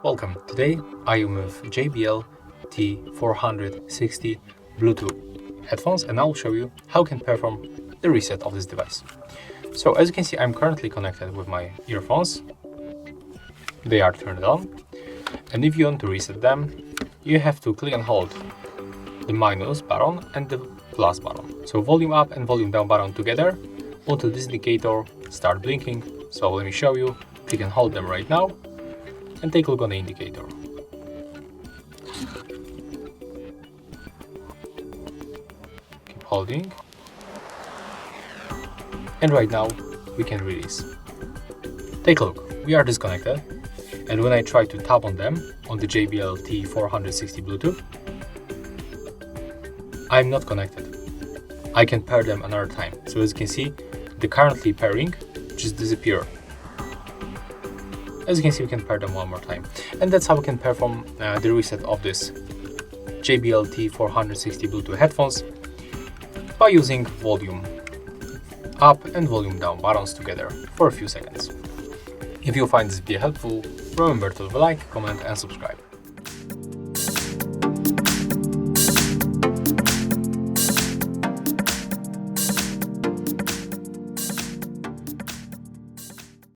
Welcome. Today I am with JBL T460 Bluetooth headphones, and I'll show you how you can perform the reset of this device. So as you can see, I'm currently connected with my earphones. They are turned on, and if you want to reset them, you have to click and hold the minus button and the plus button. So volume up and volume down button together until this indicator start blinking. So let me show you. Click and hold them right now and take a look on the indicator. Keep holding. And right now we can release. Take a look, we are disconnected, and when I try to tap on them on the JBL T460 Bluetooth, I'm not connected. I can pair them another time. So as you can see, the currently pairing just disappeared. As you can see, we can pair them one more time. And that's how we can perform the reset of this JBL T460 Bluetooth headphones by using volume up and volume down buttons together for a few seconds. If you find this video helpful, remember to leave a like, comment and subscribe.